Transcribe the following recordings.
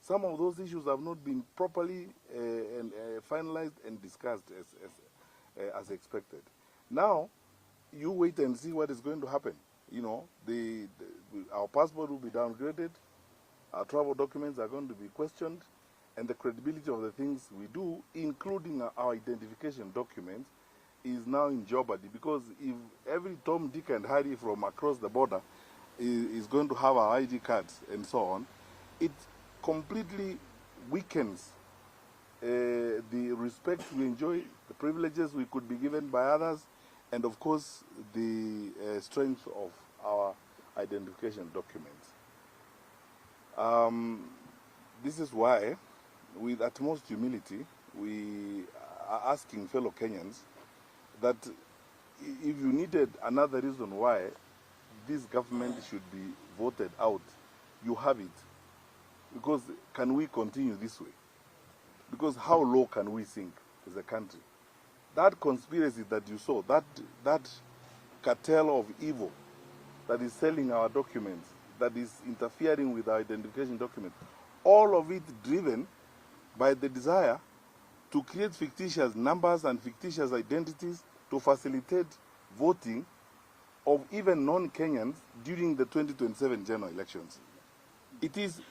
Some of those issues have not been properly finalized and discussed as expected. Now, you wait and see what is going to happen. You know, our passport will be downgraded, our travel documents are going to be questioned, and the credibility of the things we do, including our identification documents, is now in jeopardy. Because if every Tom, Dick, and Harry from across the border is going to have our ID cards and so on, it completely weakens the respect we enjoy, the privileges we could be given by others, and of course the strength of our identification documents. This is why, with utmost humility, we are asking fellow Kenyans that if you needed another reason why this government should be voted out, you have it. Because can we continue this way? Because how low can we sink as a country? That conspiracy that you saw, that cartel of evil that is selling our documents, that is interfering with our identification documents, all of it driven by the desire to create fictitious numbers and fictitious identities to facilitate voting of even non-Kenyans during the 2027 general elections. It is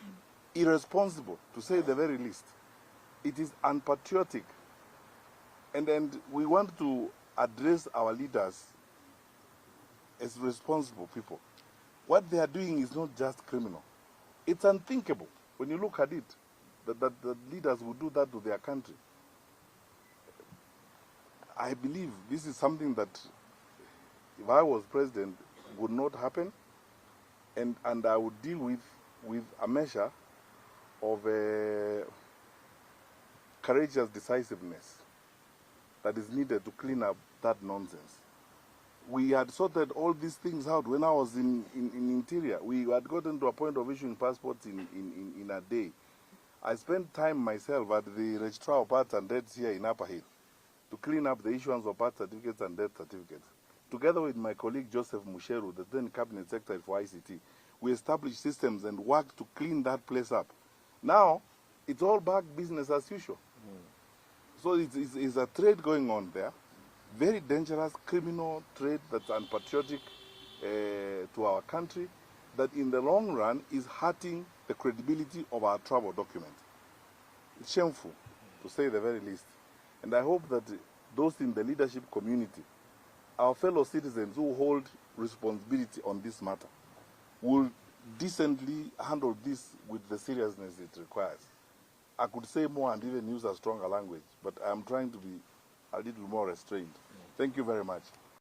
irresponsible, to say the very least. It is unpatriotic. And we want to address our leaders as responsible people. What they are doing is not just criminal. It's unthinkable when you look at it, that the leaders would do that to their country. I believe this is something that, if I was president, would not happen, and I would deal with a measure of courageous decisiveness that is needed to clean up that nonsense. We had sorted all these things out when I was in Interior. We had gotten to a point of issuing passports in a day. I spent time myself at the Registrar of Births and Deaths here in Upper Hill to clean up the issuance of birth certificates and death certificates. Together with my colleague Joseph Musheru, the then Cabinet Secretary for ICT, we established systems and worked to clean that place up. Now, it's all back business as usual. So it's a trade going on there, very dangerous criminal trade that's unpatriotic to our country, that in the long run is hurting the credibility of our travel documents. It's shameful, to say the very least. And I hope that those in the leadership community, our fellow citizens who hold responsibility on this matter, will decently handle this with the seriousness it requires. I could say more and even use a stronger language, but I'm trying to be a little more restrained. Thank you very much.